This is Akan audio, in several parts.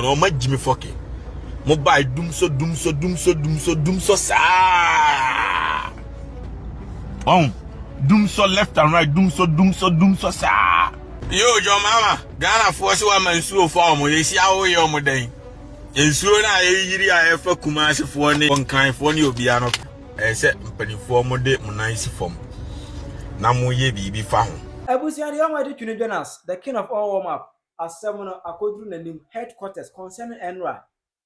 No, my Jimmy Focky. Mobile Dumsor, sa. Oh, Dumsor left and right, Dumsor, sa. Yo, John Mahama, Ghana force one man so form. You see how we are modern. In Suna, you are for Kumasi for one kind for you piano. Except penny for mode, nice form. Namu ye be found. Abusia the young Twene Jonas, the king of all warm up, as someone according to the name headquarters concerning Enra,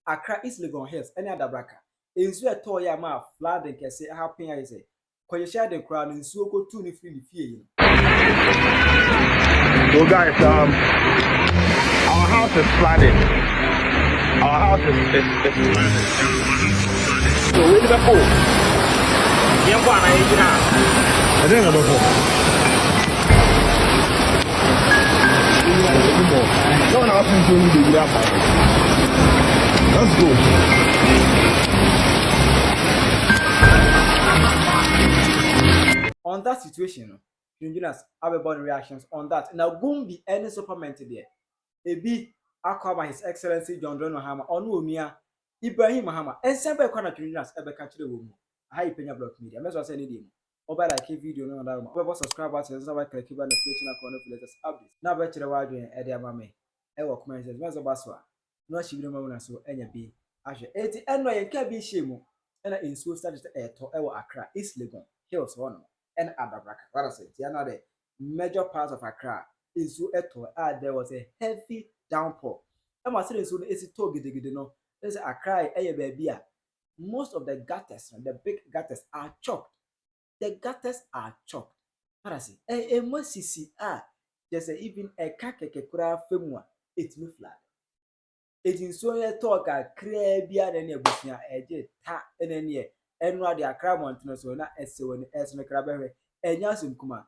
Accra East Legon Hills, any other bracker. In Sweat Toya Ma, flood and can say how Penyah is a. Can you share the crown in Suoko Tuni free fear? So guys, our house is flooded. Our house is so where did I go? Yeah, one I didn't know before. No one else can do that. Let's go. On that situation, Twene Jonas have about reactions on that. Now, won't be any supplement there. A be by His Excellency John Mahama, or Numia Ibrahim Mahama, and Semper Corner Twene Jonas ever catch the woman. High Penyah block media. Mess was any dim. Or by like a video, no doubt. Over subscribe to the click on the notification corner for latest updates. Now, bet you the wide and Eddie Mame. Ewa comments as well as Baswa. No, she will not so any be. Asher 80 and no, you can't be shame. And in so started to Ewa Accra, East Legon, Hills one. And other bracket. What I said, the major parts of Accra is so there was a heavy downpour. I must say, soon it's a togi, no. There's a cry, a baby. Most of the gutters, the big gutters, are choked. The gutters are choked. What I say, a mercy, there's even a kakekura femua, it's me flat. It is so a talk a crabia than a bushia, a jet, ta, and then ye. And what the Accra Mountain so not as so as the crabberry and Yasim Kuma.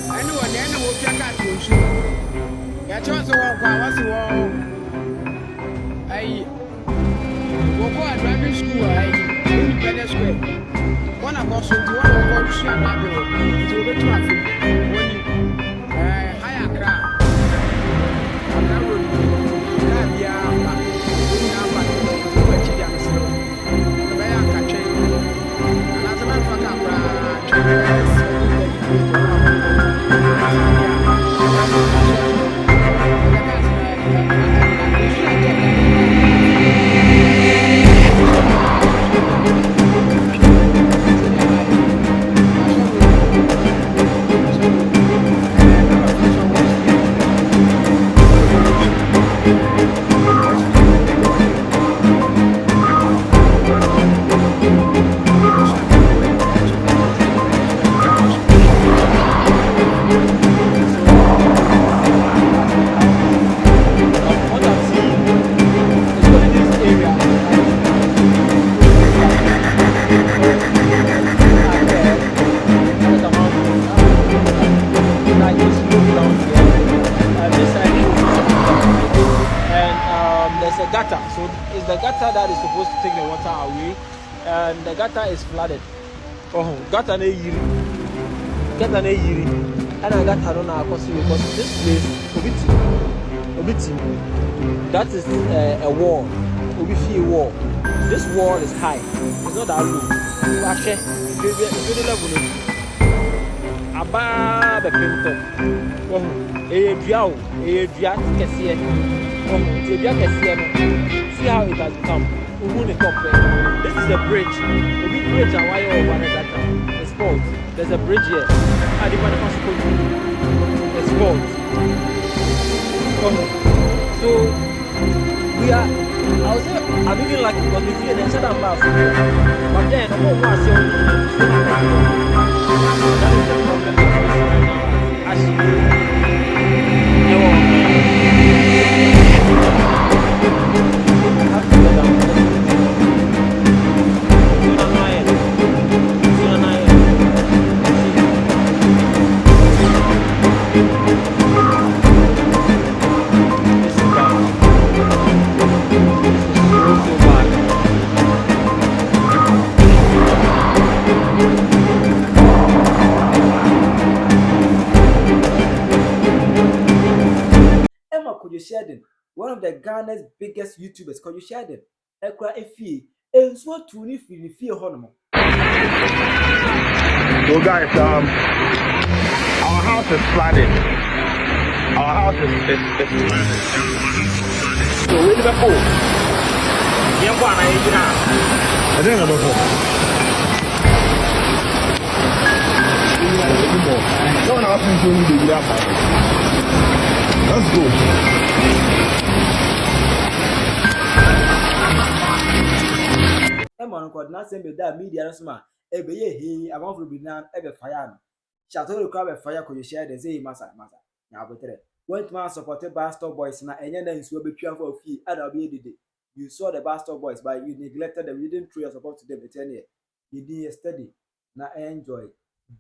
Anyone then will check out your shoe. Your choice of walk, I was a driving school, Independence Square. One of us to one of us to the traffic. When you higher crowd, gutter. So it's the gutter that is supposed to take the water away, and the gutter is flooded. Oh, gutter ne yiri. Gutter ne yiri. And I gutter don't know because this place, obiti. That is a wall. Obifi wall. This wall is high. It's not that low. Actually, if you level it, aba be pinto wo dua o dua kese wo dua kese no see how it has become who the top this is a bridge obi bridge and wire over that the sport there's a bridge here and the man supposed to the sport so we are I was say I'm even like because we feel the shadow pass but then no more was that is the problem one of the Ghana's biggest YouTubers, because you shared it. Accra Flood, and so Twene Jonas. So guys, our house is flooded. Our house is so where did I go? I didn't know before. No one else to do that. Let's go. Emma could not send me that media sma. Ebe he among the binan ebe fire. Chateau the crab fire could you share the same massa. Now, but went man supported Bastard Boys now, and then will be pure for a fee. I'll be the day. You saw the Bastard Boys, but you neglected them. You didn't throw your support to them the 10 years. You did study. Now enjoy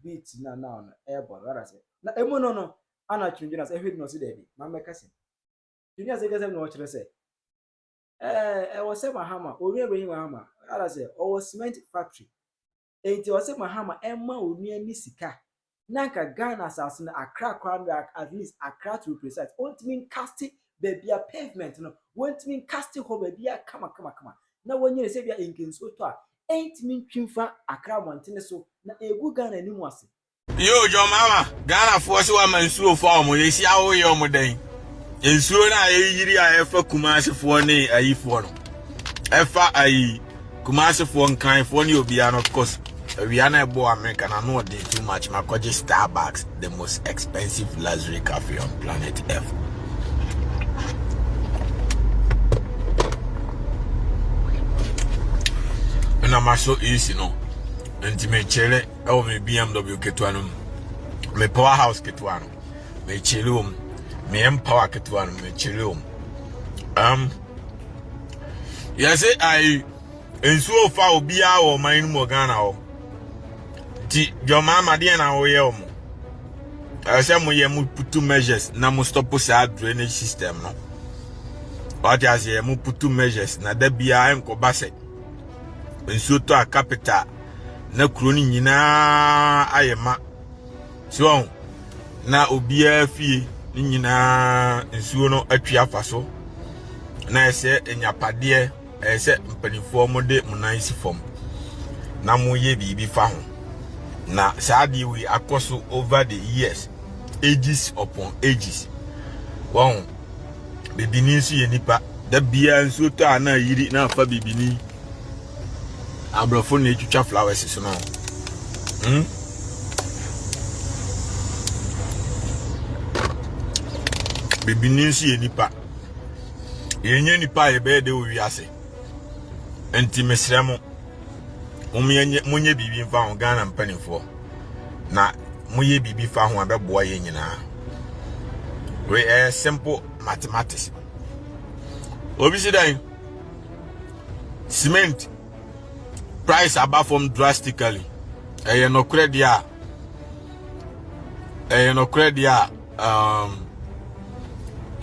beats now airborne. What I say. Now, no. I'm not changing us everything. No, see, David. My cousin. Junior says, I'm not what you say. I was saying Mahama, or Ibrahim Mahama. I say, or cement factory. And it was saying Mahama, Emma would near Nisika. Nanka Ghana assassin Accra Crown at least Accra to be precise. Won't mean casting baby a pavement, no. Won't mean casting home baby a come. Now when you say we are in Kinswoto, ain't mean Kimfa Accra Montana so na a good Ghana anymore. Yo, John Mahama, Ghana force one man so farm, you see how we are modern. In Suna, I ever Kumasi for ne a phone. Efa I Kumasi for one kind for you be of course. We are not born American. I know they too much. My college Starbucks, the most expensive luxury cafe on planet Earth. And I'm so easy, no. And me chile, oh me BMW Ketuanum, me powerhouse Ketuanum, me chilum, me empower Ketuanum, me chilum. Yes, I and so far be our mind Morgana. John Mahama dear na we yom. I say mo put two measures na mo stop sad drainage system no. What you say mo put two measures na da bia enko base. Nso to a capital na kuro ni nyina ayema. So na obia fie ni nyina nsuo no atwa afaso. Na ese enyapade ese mpanifo mo de munansi fom. Na mo ye bibi fa ho. Na sadly we across over the years, ages upon ages. Wow, bibini nso ye nipa da bia nso to ana yiri na fa bibini abrofo na etwitwa flowers so no. Bibini nso ye nipa. Yenye nipa ye be de wi ase. Enti mesremo munye bibi mfa ho Ghana mpanifo na muye bibi fa ho abeboa ye nyina we simple mathematics obi sidan cement price above from drastically no credit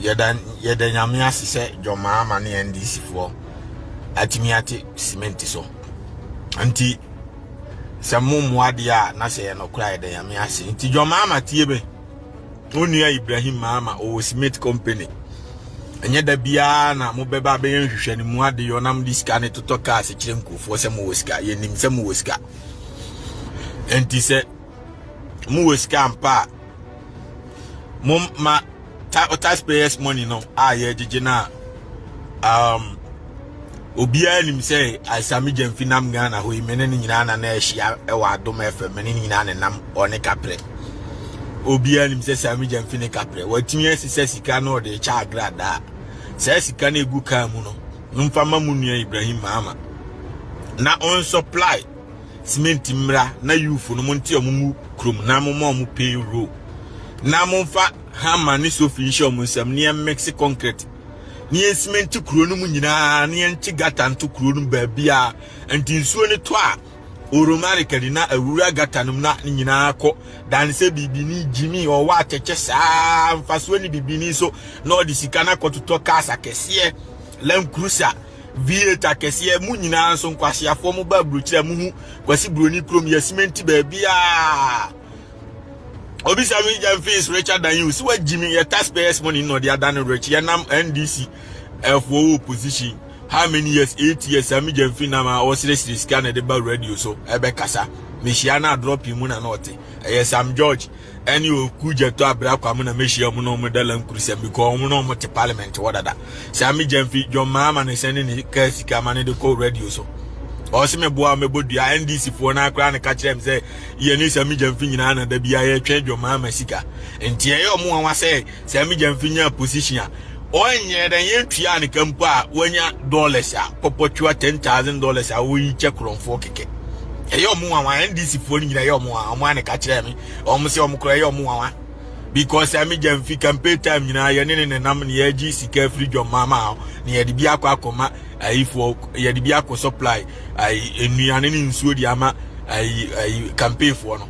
yedan nyame asese John Mahama ne NDC for atimiate cement so anti samu muadia na se no cry de yame ase nti John Mahama tiebe onua Ibrahim Mahama o cement company enye da bia na mo beba be nhwehwe ni muade yo nam diska ne totoka ase kire nkofo se mo woska ye nim se mo woska enti se mu we scam pa mum ma taxpayers money no ye jijina obia nim say asami jamfi nam Ghana ho imene ni nyina na ehia e wa adom FM ni nyina ne nam one kapre obia nim say asami jamfi ne kapre watimi asise sika no de cha agrada say sika na egu kan mu no mfama mu nua Ibrahim Mahama na on supply cement mra na yufu no monti omumu krom na mo pay road na monfa hammer ni so finish omunsam ne mix concrete ni cement kuro no mu nyina ne nti gata nto kuro no ba bia nti nsuo ne to a oromare kadi na awura gata no na nyina akọ dan se bibini jimi o wa teche saa mfaso ni bibini so na odi sika na kototo kasa kese lem cruiser V8 kese mu nyina so nkwase afo mu ba bruchira mu hu kwasi broni krom ya cement ba bia obi sami jam face richer than you so what jimi your taxpayers money no they are done rich ya nam NDC for opposition how many years 8 years sami jam fi na ma o seriously scan the ba radio so ebe kasa mehia na drop mu na not yes Sam George any okuja to abra kwa mu na mehia mu no mo dalam kurusem because mu no mo te parliament wadada sami jam fi John Mahama ne send ni kasika man de call radio so Osi me boa me bodua NDC for na akra ne ka kire me say ye ni sami jamfi nyina na da bia ye twen John Mahama sika enti ye omo anwa say sami jamfi nya position a onye dan ye tua ne kampo a wonya dollars a popotwa $10,000 a wo yi che kronfo keke ye omo anwa NDC for nyina ye omo ne ka kire me omo se omo kra ye omo anwa because sami jamfi campaign time nyina ye ne nam ne ye gi sika free John Mahama ne ye de bia akoma for ye de bia supply enuane ni nsuo di ama campaign for no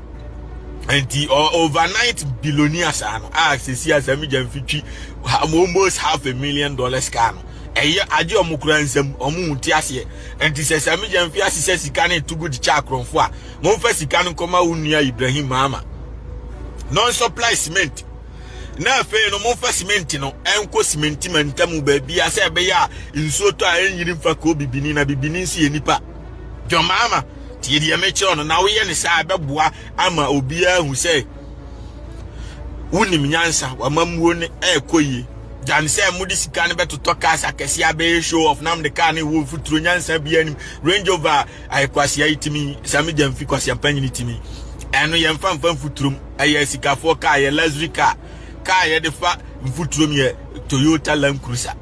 enti overnight billionaires ano access asami jamfitwi almost $500,000 can eye age omukura nsam omuti ase enti sesami jamfi asise sika na etugu di cha kronfo a mo fa sika no koma unua Ibrahim Mahama non supply cement na fe no mo fa cement no enko cement mantamu ba bia se be ya nsuo to a enyiri mfa ko bibini na bibini nsi enipa John Mahama ti di ameche no na wo ye ne sa beboa ama obia hu se unim nyansa wa mamuo ne ekoyi dan se mudi sika ne betoto kasa kese abe show of nam de car ne wo futuro nyansa bia nim Range Rover aikwase ayitimi sami jamfi kwase ampanyini timi eno ye mfa futurum aye sika fo car ye luxury car ye de fa futurum ye Toyota Land Cruiser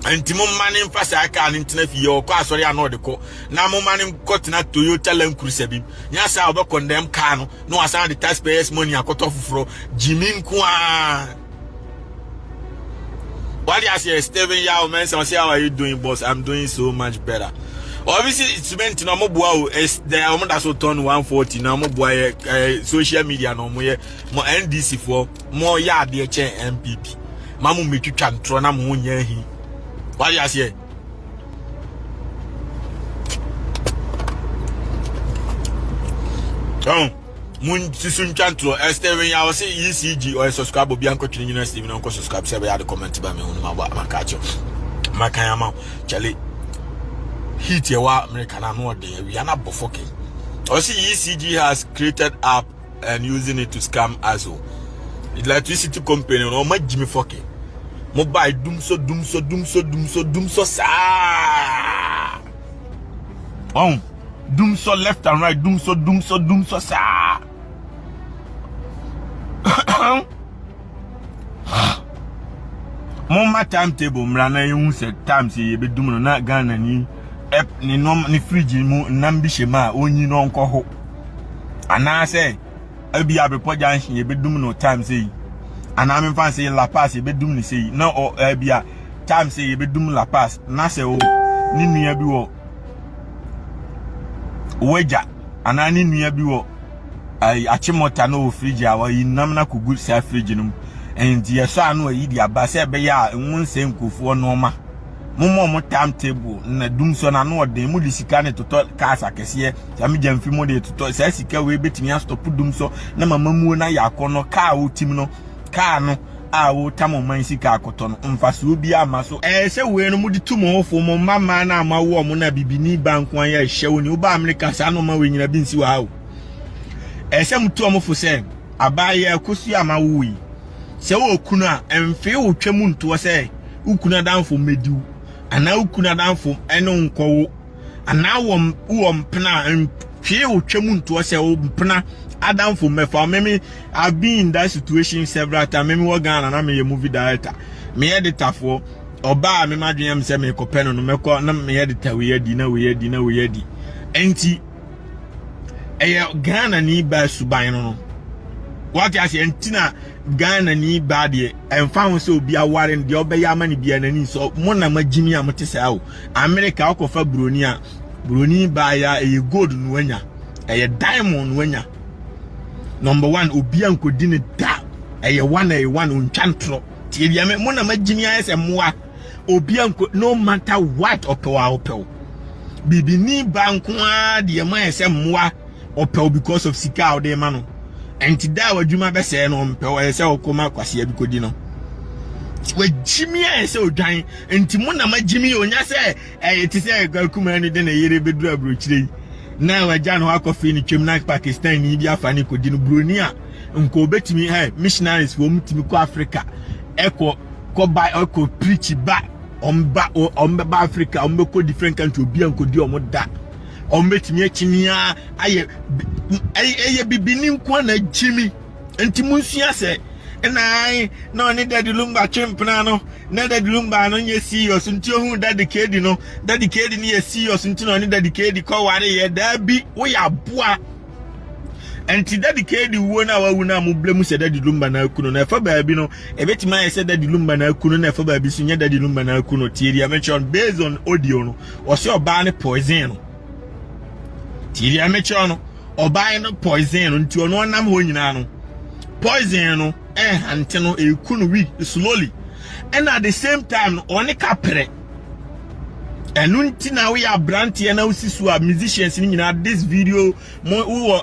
anti mo mane mfa sa car ne ntena fi ye o kwa asori ano de ko na mo mane kotena Toyota Land Cruiser bi nya sa obo condemn car no asan the taxpayers money akoto fufuro jimi nkoa what you say Steven Yao man say how are you doing boss? I'm doing so much better. Obviously it's meant no mo boa is the amount so turn 140 na mo boa social media no mo NDC for more ya de che MPP mamu metwitwa ntro na mo nya hi what you say mun sisun chantro Steven ya say ECG or subscribe obi anko Twene Jonas Steven anko subscribe say be ya the comment ba me hunu ma ka cho makan ama chale hit ya America na no de we are not bofoking. Also ECG has created app and using it to scam as well. Electricity company no ma jimi foking. Mobile Dumsor sa. Dumsor left and right Dumsor sa. Mama timetable mrana yu se time se yebe dum na Ghana ni ni nom ni fridge mu nambi shema onyi no nko ho ana se abi abepo junction yebe dum no time se ana me fan se La Paz yebe dum ni se na o abia time se yebe dum La Paz na se o ni nua bi wo weja ana ni nua bi wo achimota no fridge awa yinam na kugu sa fridge no and yes anu yi dia ba se be ya nwunse nkofo no ma mo timetable na Dumsor na no de mu disika ne toto kasa kese sami jamfi mo de toto sa sika we betimi stop Dumsor na mamamuo na yakono ka o tim no ka no a wo tamo man sika akoto no mfaso obi ama so se we no mu di tumo ofo mo mama na ama wo mo na bibini banko an ya hyewo ni wo ba America sa no ma we nyina bi nsi wa ha Esem to amofo se abaye kosu ama wuyi. Se wo kunu a emfe wo twam nto se ukuna danfo mediu. Ana ukuna danfo ene nkowo. Ana wo mpena emfe wo twam nto se wo mpena adamfo mefa meme. I've been in that situation several times. Meme wo Ghana na me movie director. Me editor for oba me madwen am se me kopeno no meko na me editor we yedi na we yedi. Enti Ghana ni ba suban no. What you say entina Ghana ni ba de emfa ho se obi aware de obeya amani bia nani so mo na magimi amote sa o America akofa broni ba ya gold no anya diamond no anya. Number 1 obi ankodi ne da one ontwantro tie dia me mo na magimi ayese moa obi anko no matter what opew bibini banko a de ma ayese moa opew because of sika o de ma no enti da wadwuma be se no mpew ayese okoma kwase abikodi no wajimi ayese odwan enti mo na magimi onya se ti se kuma ni de na yere bedura brochire na waja no akofi ni twem na Pakistan ni bi afani kodi no broni a nko betimi missionaries wo mutimi ko Africa eko preach ba omba Africa ombeko different country obi ankodi omoda ombetimi achinia aye bibini nko na jimi enti munsua se na oni daddy lumba chempna no na daddy lumba no nye serious nti ohun daddy kedi ni ye serious nti no oni daddy kedi ko ware ye da bi wo ya boa enti daddy kedi wo na wawu na mu blemu se daddy lumba na akuno na fa baabi no ebetima ye se daddy lumba na akuno na fa baabi so nye daddy lumba na akuno tiria mention based on audio no o se oba ne poison no tiria mention no oba ne poison no nti ono nam ho nyina no poison no anteno ekunu wi slowly and at the same time oni kapere enunti na we abrantie na usisu a musicians ni nyina this video mo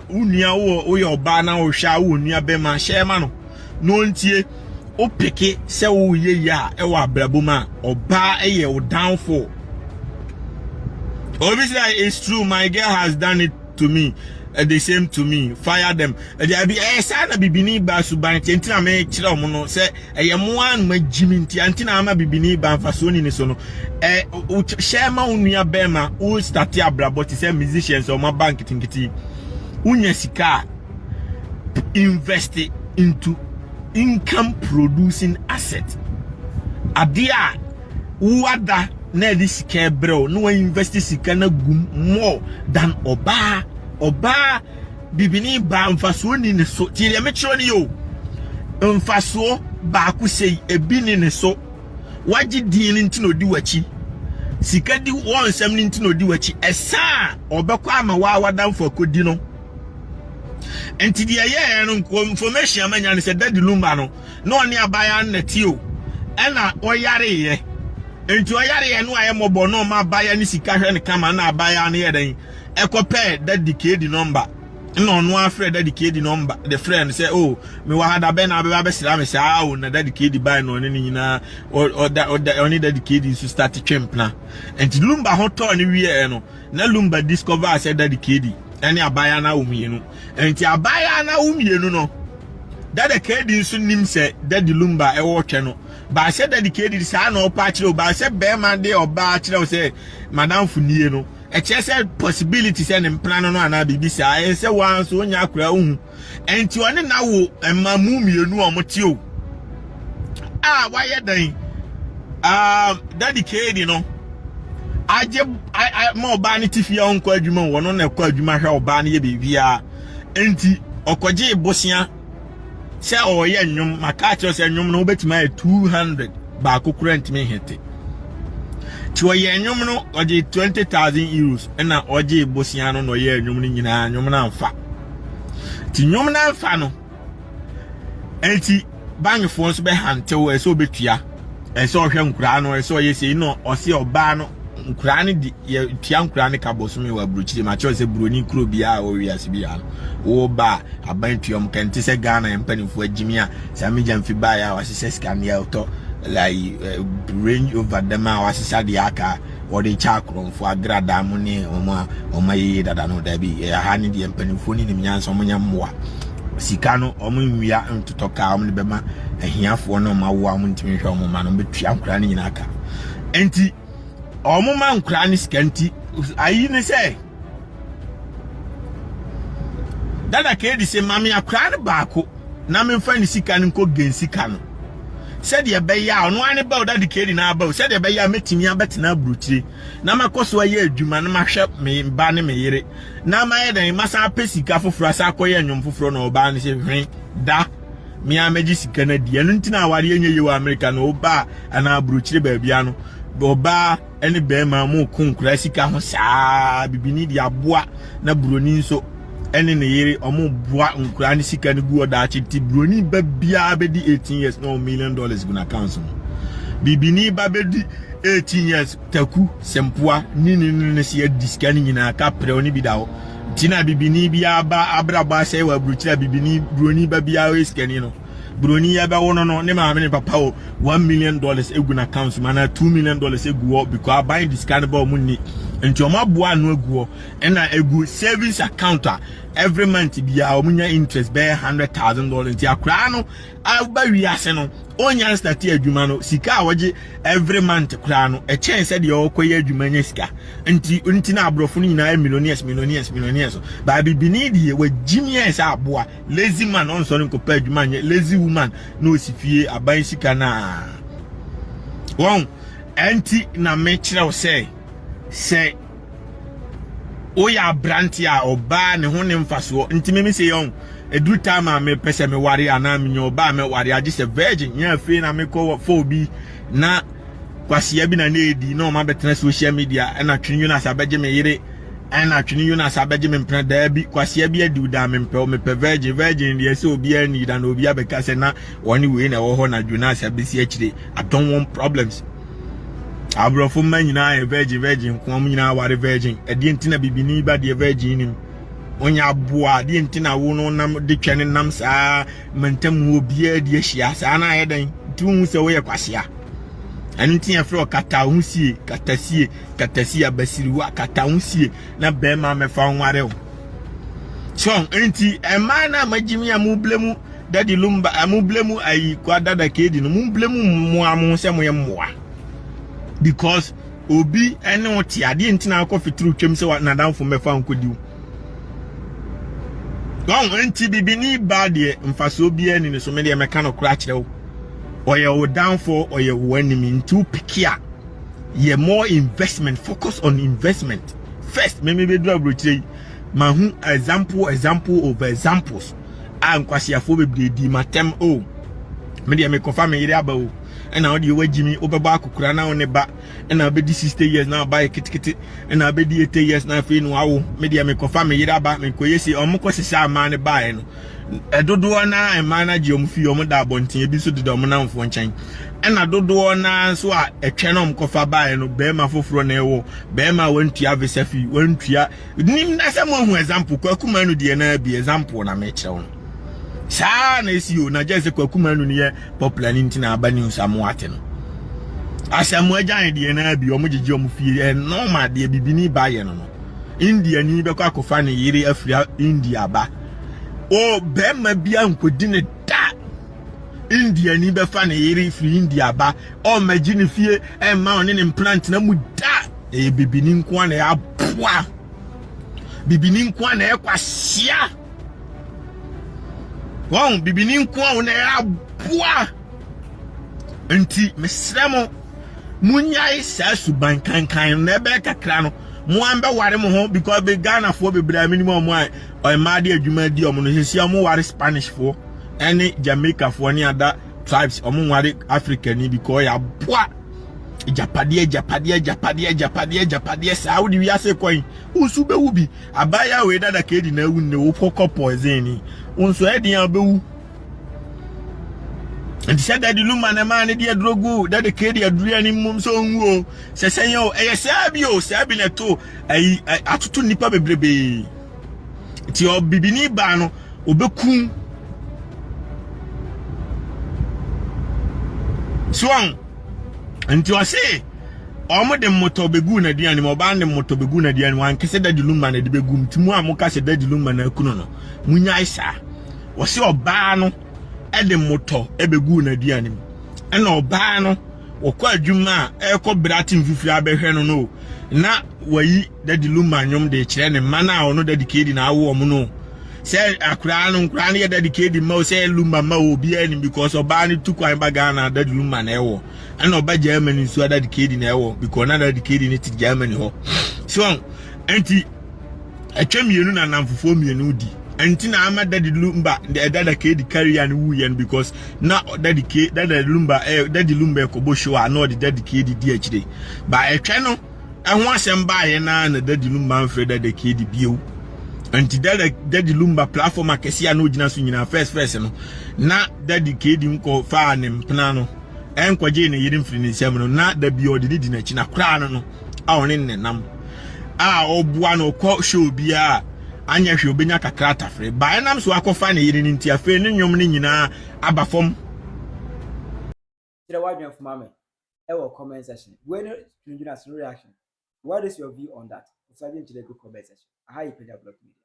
unua wo yoba na wo hwa wo nua be ma share no no ntie o peke se wo ye ya e wo abraboma oba eye wo downfall. Obviously it's true, my girl has done it to me. The same to me, fire them. They be sana bibini ba suban ntina me kire omo no se mo an magimi nti antina ama bibini ba fasoni ni so no share ma unua bema who start abrabot say musicians or my bank tinkiti unya sika invest into income producing asset adia uada na this sika bro no invest sika na gum more than oba bibini ba mfaso ni ne so ti le metro ni yo mfaso ba ku sei ebi ni ne so waji din nti no di wachi sika di won sam ni nti no di wachi esa obekọ ama wa wadam for kodi no enti di ye no information amanya ne se daddy lumba no no ni abaya na ti o ena oyare ye enti oyare ye no aye mobo no ma abaya ni sika hwe ne kama na abaya ne ye den ekope daddy kedi number no afre daddy kedi number the friend say oh me wa hada be na be sira me say na daddy kedi buy no ne nyina or only daddy kedi to start twemp na and lumba hoto ni wie no na lumba discover say daddy kedi ene abaya na umienu and abaya na umienu no daddy kedi so nim say daddy lumba e wo twe no ba say daddy kedi sa na opa kire ba say be man de oba kire say madam funie no a chese possibility say ne plan no ana bibisa e say wan so nya akura hu enti one na wo emamu mienu omote o why dan daddy kedi no aje ma oba ne tifia onko adwuma wono na ekọ adwuma hwa oba ne ye bibia enti okoje bosia se oye nwum maka che se nwum no betima 200 ba kokura ntime hete ti oye nwum no oje 20,000 euros na oje bosia no no ye nwum ni nyina nwum na mfa ti nwum na mfa no enti bank fo so be hantewo e so betua e so hwe nkura no e so ye sei no o se oba no nkura ne di ye tua nkura ne kaboso me wa bruchire ma che se broni kro bia o wiase bia wo ba abantuom kente se Ghana empanifo agimia samija mfi ba ya wasese scan ya auto like range over them wasesa de aka or the chakron for a gradamone or my dada no debi a honey the empenifuni in Yan Somania Moa. Sicano, Omia to talk calm the Bema, and here for no my woman to me from man with Chiam Cranny in Aka. Enti, Omo man cranny scanty, I even say. That I can't say, Mammy, a cranny barco. Namin friend Sican cook gain Sicano. Said ya bay ya no one about that decade in our bow. Said ya bay ya meeting ya bet na bruty. Nama coswa ye, Juman mashup me banny me yere. Nama head and massa pessica for Frasaco and Yum for no ban is a da. Me a magician Canadian, Untina, what you American oba and our bruty babiano. Boba any bema mo kun classica sa bibini dia bois na brunin so. And in the year, omo bois uncrani sikan go that ti broni babia be 18 years no $1 million gonna council. Bibini babedi 18 years taku sempua ni se discani na ka preoni bidawo. Tina bibini bia ba abraba se wa bruchira bibini broni babia we skani no. Broni ya ba wono no ne ma me papa o $1 million eguna council mana $2 million egu because buy discanable money. And your mabua no go and egu savings account every month be our munya interest bear $100,000 ti akrano aba wiase no onya start adwuma no sika waje every month krano a chance said your koye adwuma nya sika nti na abrofo ni na millionaires ba bibini die we genius aboa lazy man on so nko pa adwuma nya lazy woman no sifie aban sika na won anti na me kire say oya brantia oba ne ho ne mfaso ntime me say yon edu time me pese me ware ana me oba me ware age se virgin nya fe na me ko for bi na kwasia bi na edi na o ma betena social media na Twene Jonas abeje me yire na Twene Jonas abeje me mpena da bi kwasia bi edi da me mpe o me pe virgin dey say obi ani da na obi abeka se na woni we na wo ho na Jonas abesi akire I don't want problems. Abrofo man nyina virgin kwam nyina ware virgin edi ntina bibini ba de virgin nim onya boa de ntina wo no nam de twene nam saa mentam obi a de ahia saa na ayedan tu se wo ye kwasea antin afro kata husie katasie basiriwa kata husie na be ma me fa nware o so enti e ma na magimi amublemu dadi lumba amublemu ayi kwa dada kedi no mublemu mo amu se mo ye moa because obi ene oti ade ntina akọ fitru twem se na danfo mefa nkodiu gon enti bibini bade mfaso obi eni ne so me de meka no kra kire wo oye wo danfo oye wo enemy ntu pikia ye more investment, focus on investment first. Me be do abrochire mahu example of examples ankwase afo be di matem o me de me confirm me yire aba o and now the way Jimmy Obaba Kukura now on the back, and I'll be 60 years now by kitty, and I'll be 80 years now. Feeling wow, media me confirm me about me, Koyesi, or Mokosisa man buying. I do na and manage your few bonti, be so the dominant for one chain. And I do na so a channel cofa by and Bema for Froneo, Bema went to have a sefi, went to ya. Nim na someone who example, Kwakumanu DNA be example on a match on. Sa na esi o na je se kwakuma nu ne popular nti na aba news amwate no asamu ajan de na bi o mo gigi o mo fie normal de bibini ba ye no India ni be kwa kofa ne yire afria India ba o be ma bia nkodi ne da India ni be fa ne yire free India ba o magine fie e ma one ne implant na mu da e bibini nko na ya boa bibini nko na e kwasia won bibini nko na ya boa enti mesremo munyai sa suban kankan na be kakra no mo ambe ware mo ho because be Ghana for be bra minimum mo o ma de adwuma di omo no hisia mo ware Spanish for any Jamaica for any other tribes omo ware African ni because ya boa japade Saudi wi ase koin usu be wubi abaya we dada kedi na wu ne wo poko poison ni unso edian abewu and said that the luman a man de drogu that the kedi adria ni mum so nwo sesen yo sabio sabi na to ai atutu nipa bebrebe ti o bibini ba no obekun so nti o say omo de moto begu na diani mo ba de moto begu na diani wan kese daddy lumba na de begu mtimu a mo ka se daddy lumba na kuno no munya isa wo se oba no e de moto e begu na diani e na oba no wo kwa adwuma e ko brati mfifiri abehwe no na wayi daddy lumba nyom de kire ne mana a ono daddy kedi na awo omo no say akura no nkura ne daddy kedi ma o say lumba ma obi ani because oba ne tukwan ba Ghana daddy lumba na ewo ana oba Germany so daddy kedi na ewo because na daddy kedi ne ti Germany ho so anti atwamienu na namfofo mienu di anti na ama daddy lumba the daddy kedi carry an wu yen because na daddy lumba ko bo show na the daddy kedi di akire ba etwe no ehwo asem ba ye na daddy lumba mfre daddy kedi bio anti daddy lumba platform akesi na ogina so nyina first no na daddy kedi nko fa ne mpena no enkwaje ne yiri mfiri ne nsem no na da bi odidi na chi na kra no a one ne nam a obua no ko show bia anya hwe obenya kakra tafre ba nam so akofa ne yiri nti afa ne nyom ne nyina aba fom tire wadwen fuma me e wo comment section when Twene Jonas reaction what is your view on that? So I didn't comment section. How you Penyah blog media.